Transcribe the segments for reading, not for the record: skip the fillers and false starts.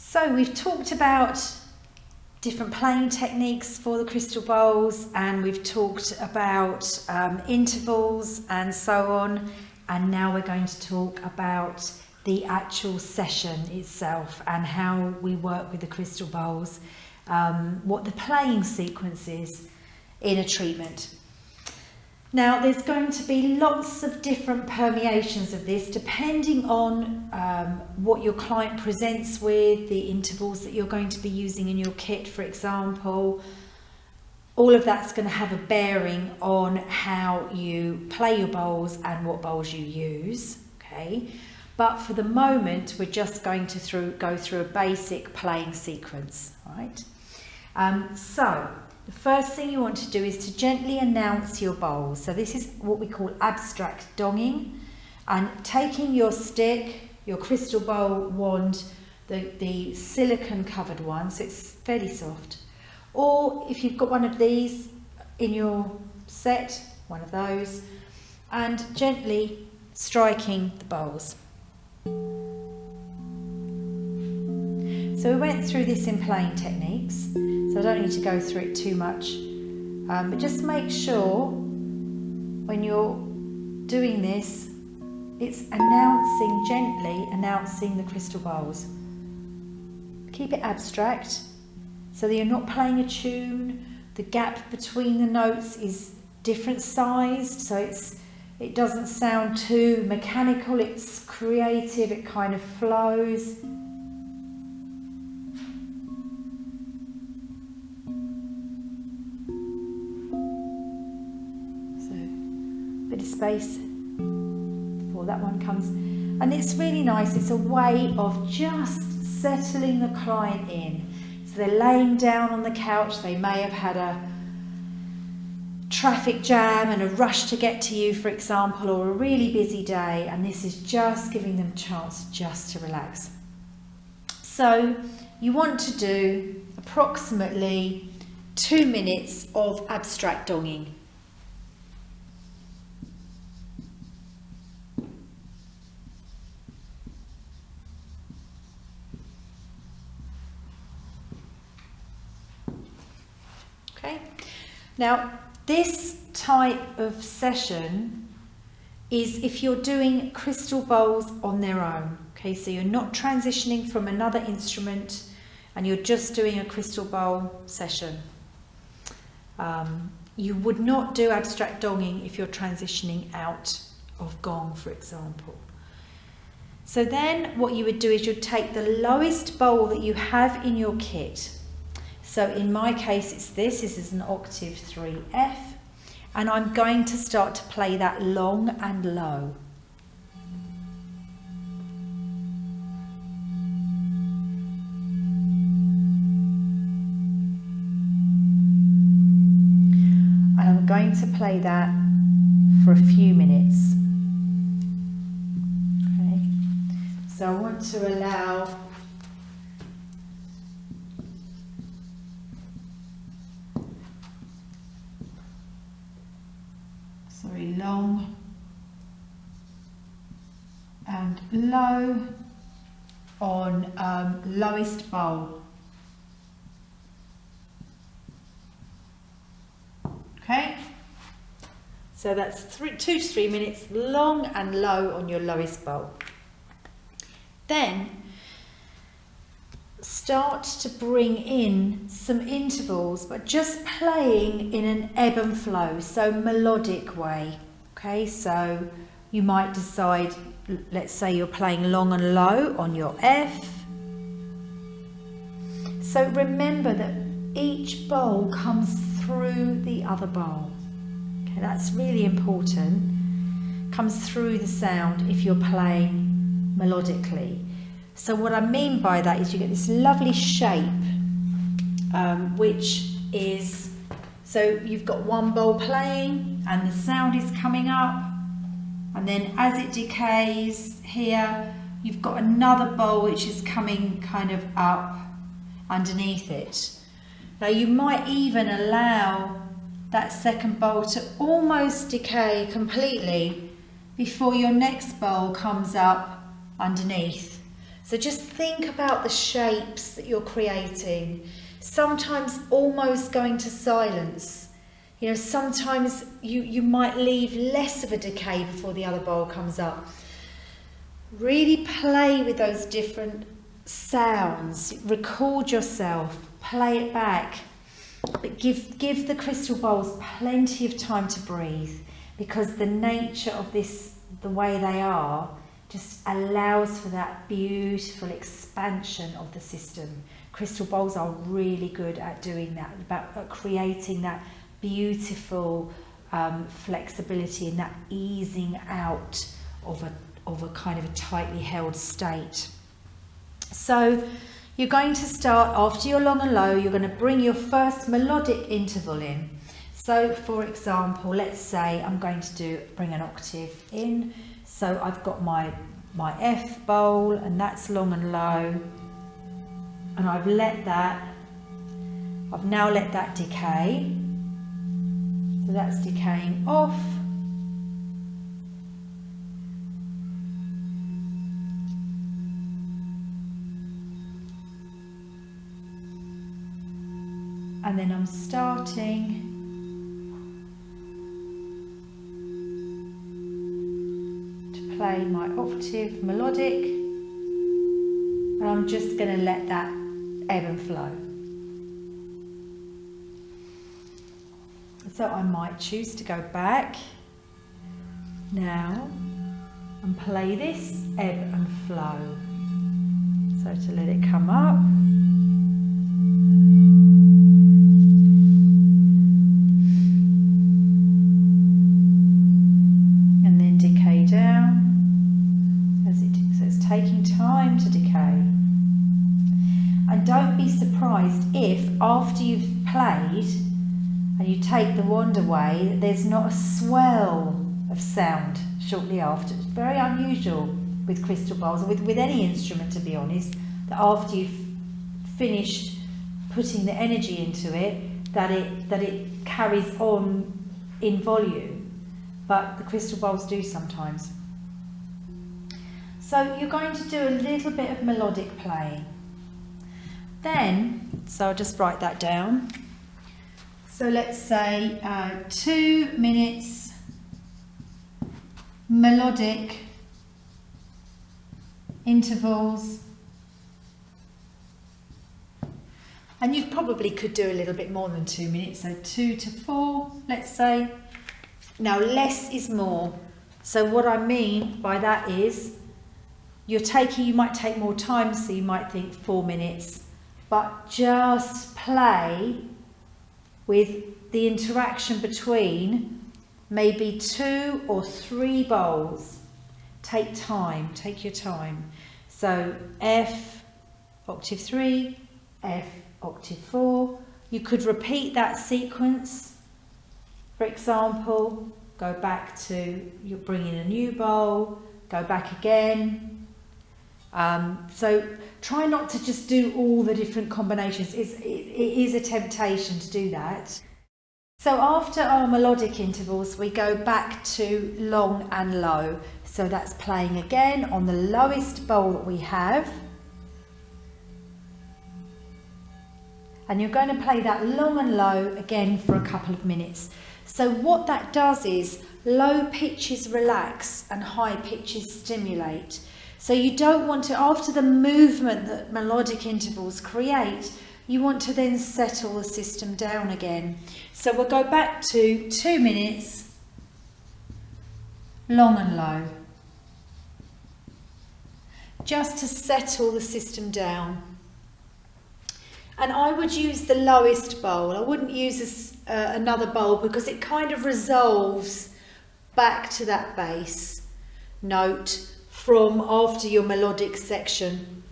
So we've talked about different playing techniques for the crystal bowls, and we've talked about intervals and so on, and now we're going to talk about the actual session itself and how we work with the crystal bowls, what the playing sequence is in a treatment. Now there's going to be lots of different permeations of this depending on what your client presents with, the intervals that you're going to be using in your kit, for example. All of that's going to have a bearing on how you play your bowls and what bowls you use, okay? But for the moment, we're just going to go through a basic playing sequence, right? So the first thing you want to do is to gently announce your bowls. So this is what we call abstract donging, and taking your stick, your crystal bowl wand, the silicone covered one, so it's fairly soft, or if you've got one of these in your set, one of those, and gently striking the bowls. So we went through this in playing techniques, so I don't need to go through it too much, but just make sure when you're doing this, it's gently announcing the crystal bowls. Keep it abstract so that you're not playing a tune. The gap between the notes is different sized, so it doesn't sound too mechanical, it's creative, it kind of flows. Bit of space before that one comes, and it's really nice. It's a way of just settling the client in. So they're laying down on the couch, they may have had a traffic jam and a rush to get to you, for example, or a really busy day, and this is just giving them a chance just to relax. So you want to do approximately 2 minutes of abstract donging. Okay. Now, this type of session is if you're doing crystal bowls on their own. Okay, so you're not transitioning from another instrument and you're just doing a crystal bowl session. You would not do abstract donging if you're transitioning out of gong, for example. So then what you would do is you'd take the lowest bowl that you have in your kit. So in my case, this is an octave 3F, and I'm going to start to play that long and low. And I'm going to play that for a few minutes. Okay. So I want to allow long and low on lowest bowl. Okay, so that's 2 to 3 minutes long and low on your lowest bowl. Then start to bring in some intervals, but just playing in an ebb and flow, so melodic way. Okay, so you might decide, let's say you're playing long and low on your F. So remember that each bowl comes through the other bowl. Okay, that's really important. Comes through the sound if you're playing melodically. So what I mean by that is you get this lovely shape, which is, so you've got one bowl playing and the sound is coming up, and then as it decays here, you've got another bowl which is coming kind of up underneath it. Now you might even allow that second bowl to almost decay completely before your next bowl comes up underneath. So just think about the shapes that you're creating. Sometimes almost going to silence. You know, sometimes you might leave less of a decay before the other bowl comes up. Really play with those different sounds. Record yourself. Play it back. But give the crystal bowls plenty of time to breathe, because the nature of this, the way they are, just allows for that beautiful expansion of the system. Crystal bowls are really good at doing that, at creating that beautiful flexibility and that easing out of a kind of a tightly held state. So you're going to start, after your long and low, you're going to bring your first melodic interval in. So for example, let's say I'm going to bring an octave in. So I've got my F bowl, and that's long and low, and I've now let that decay. So that's decaying off. And then I'm starting to play my octave melodic, and I'm just going to let that ebb and flow. So I might choose to go back now and play this ebb and flow. So to let it come up. And then decay down. So it's taking time to decay. And don't be surprised if after you've played and you take the wand away, there's not a swell of sound shortly after. It's very unusual with crystal bowls, or with any instrument, to be honest, that after you've finished putting the energy into it, that it carries on in volume. But the crystal bowls do sometimes. So you're going to do a little bit of melodic playing. Then, so I'll just write that down. So let's say 2 minutes melodic intervals. And you probably could do a little bit more than 2 minutes, so 2 to 4, let's say. Now less is more. So what I mean by that is you might take more time, so you might think 4 minutes, but just play with the interaction between maybe 2 or 3 bowls. Take time, take your time. So F, octave 3, F, octave 4. You could repeat that sequence. For example, go back to, you bring in a new bowl, go back again. So try not to just do all the different combinations. It is a temptation to do that. So after our melodic intervals, we go back to long and low. So that's playing again on the lowest bowl that we have. And you're going to play that long and low again for a couple of minutes. So what that does is low pitches relax and high pitches stimulate. So you don't want to, after the movement that melodic intervals create, you want to then settle the system down again. So we'll go back to 2 minutes, long and low, just to settle the system down. And I would use the lowest bowl. I wouldn't use another bowl, because it kind of resolves back to that bass note from after your melodic section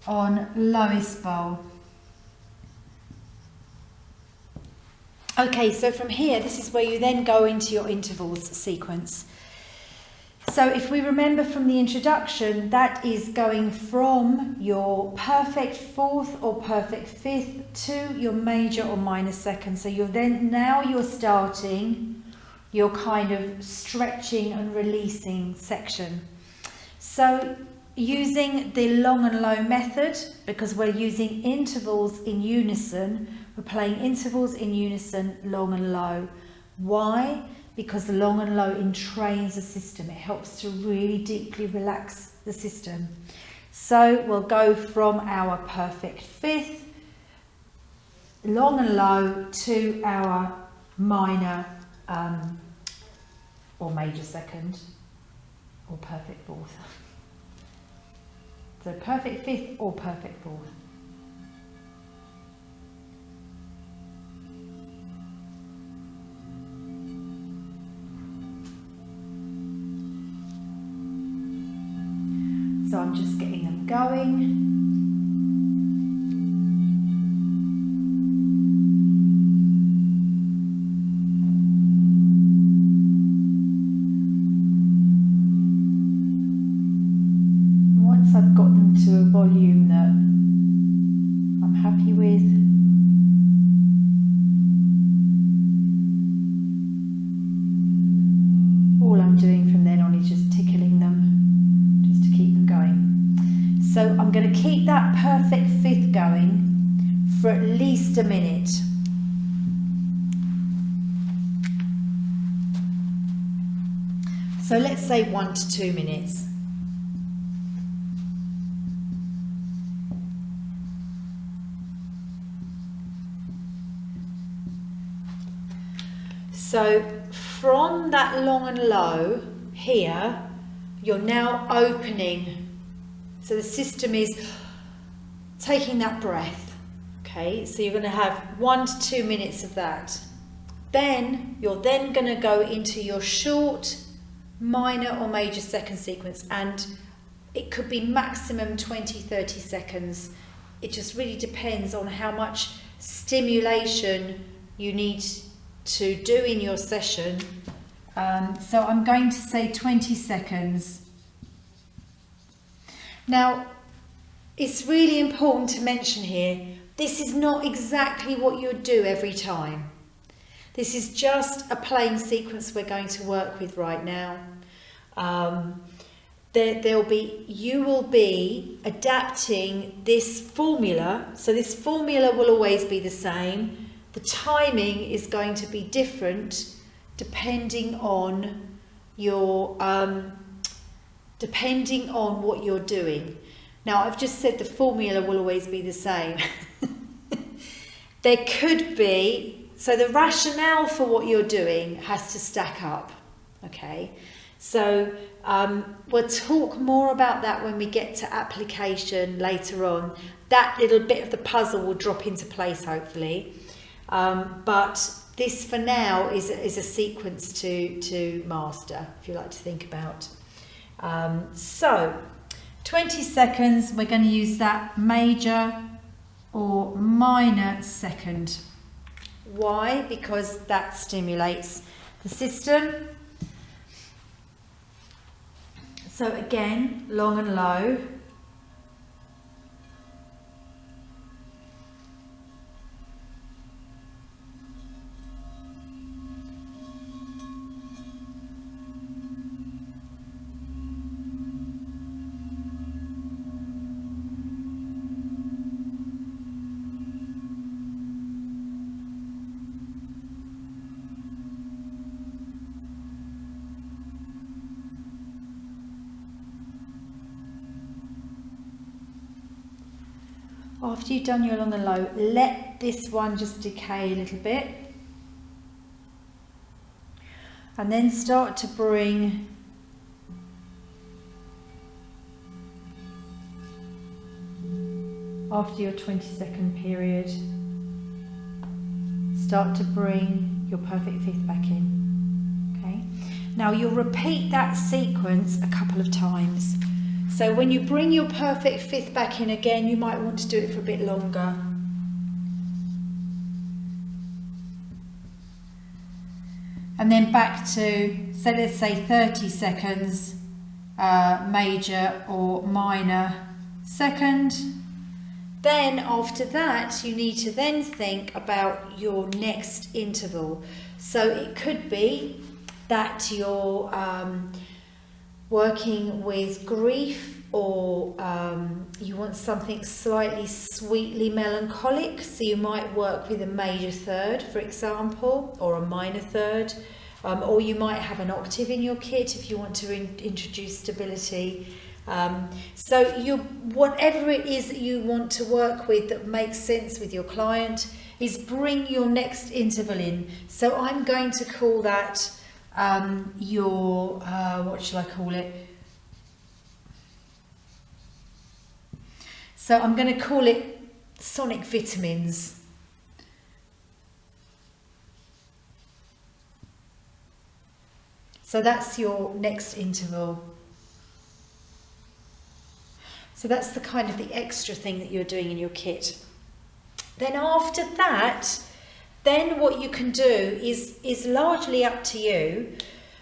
on lowest bowl. Okay, so from here, this is where you then go into your intervals sequence. So if we remember from the introduction, that is going from your perfect fourth or perfect fifth to your major or minor second. So now you're starting your kind of stretching and releasing section. So using the long and low method, because we're using intervals in unison, we're playing intervals in unison, long and low. Why? Because the long and low entrains the system. It helps to really deeply relax the system. So we'll go from our perfect fifth, long and low, to our minor or major second, or perfect fourth. So perfect fifth or perfect fourth. So I'm just getting them going. I've got them to a volume that I'm happy with. All I'm doing from then on is just tickling them, just to keep them going. So I'm going to keep that perfect fifth going for at least a minute. So let's say 1 to 2 minutes. So from that long and low here, you're now opening. So the system is taking that breath. Okay, so you're going to have 1 to 2 minutes of that. Then you're then going to go into your short minor or major second sequence, and it could be maximum 20-30 seconds. It just really depends on how much stimulation you need to do in your session. So I'm going to say 20 seconds. Now, it's really important to mention here, this is not exactly what you would do every time. This is just a playing sequence we're going to work with right now. You will be adapting this formula. So this formula will always be the same. The timing is going to be different depending on your depending on what you're doing. Now, I've just said the formula will always be the same. There could be, so the rationale for what you're doing has to stack up. Okay, so we'll talk more about that when we get to application later on. That little bit of the puzzle will drop into place, hopefully. But this for now is a sequence to master, if you like to think about. So 20 seconds, we're going to use that major or minor second. Why? Because that stimulates the system. So again, long and low. After you've done your long and low, let this one just decay a little bit. And then start to bring after your 20-second period, start to bring your perfect fifth back in. Okay. Now you'll repeat that sequence a couple of times. So when you bring your perfect fifth back in again, you might want to do it for a bit longer. And then back to, so let's say 30 seconds, major or minor second. Then after that, you need to then think about your next interval. So it could be that you're working with grief or you want something slightly sweetly melancholic, so you might work with a major third, for example, or a minor third, or you might have an octave in your kit if you want to introduce stability. So whatever it is that you want to work with that makes sense with your client, is bring your next interval in. So I'm going to call that your, what shall I call it? So I'm going to call it sonic vitamins. So that's your next interval. So that's the kind of the extra thing that you're doing in your kit. Then after that, then what you can do is largely up to you,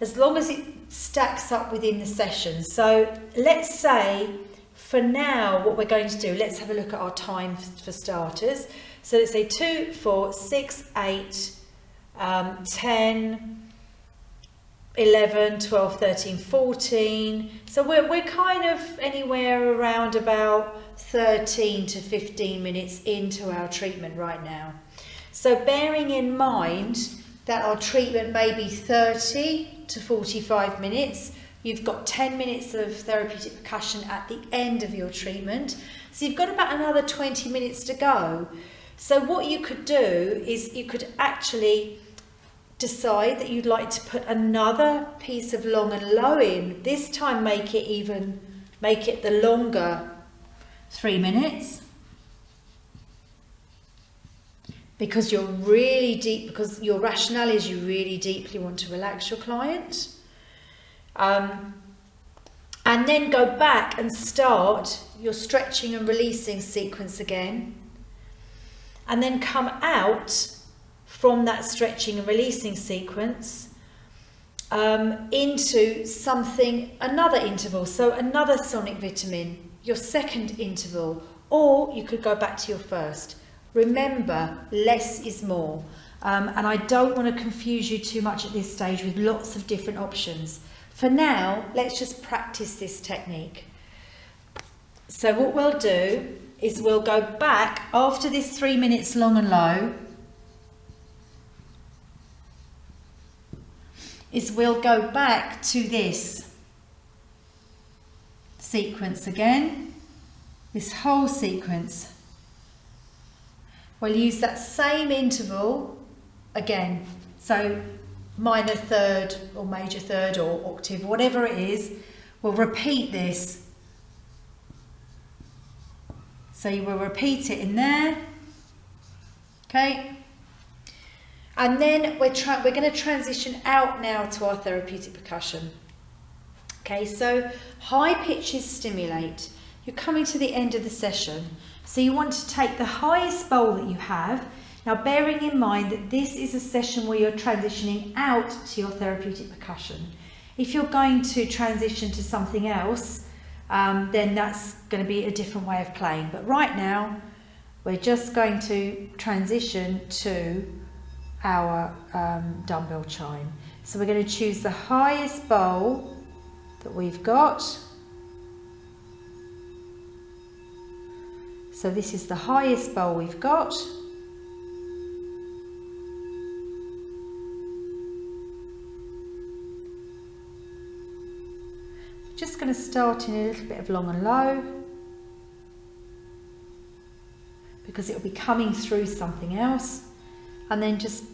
as long as it stacks up within the session. So let's say, for now, what we're going to do, let's have a look at our time for starters. So let's say 2, 4, 6, 8, 10, 11, 12, 13, 14. So we're kind of anywhere around about 13 to 15 minutes into our treatment right now. So bearing in mind that our treatment may be 30 to 45 minutes, you've got 10 minutes of therapeutic percussion at the end of your treatment. So you've got about another 20 minutes to go. So what you could do is you could actually decide that you'd like to put another piece of long and low in. This time make it the longer 3 minutes, because you're really deep, because your rationale is you really deeply want to relax your client. And then go back and start your stretching and releasing sequence again, and then come out from that stretching and releasing sequence into another interval, so another sonic vitamin, your second interval, or you could go back to your first. Remember, less is more, and I don't want to confuse you too much at this stage with lots of different options. For now, let's just practice this technique. So what we'll do is we'll go back after this 3 minutes long and low, we'll go back to this sequence again, this whole sequence. We'll use that same interval again, so minor third or major third or octave, whatever it is, we'll repeat this. So you will repeat it in there, okay? And then we're going to transition out now to our therapeutic percussion. Okay, so high pitches stimulate. You're coming to the end of the session, so you want to take the highest bowl that you have. Now, bearing in mind that this is a session where you're transitioning out to your therapeutic percussion. If you're going to transition to something else, then that's going to be a different way of playing. But right now, we're just going to transition to our dumbbell chime. So we're going to choose the highest bowl that we've got. So this is the highest bowl we've got. Just going to start in a little bit of long and low, because it will be coming through something else, and then just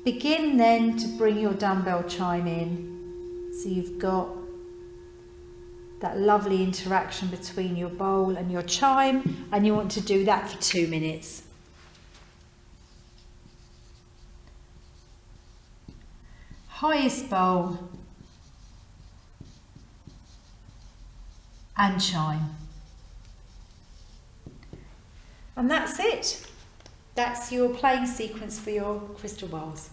begin then to bring your dumbbell chime in, so you've got that lovely interaction between your bowl and your chime, and you want to do that for 2 minutes. Highest bowl and chime. And that's it. That's your playing sequence for your crystal bowls.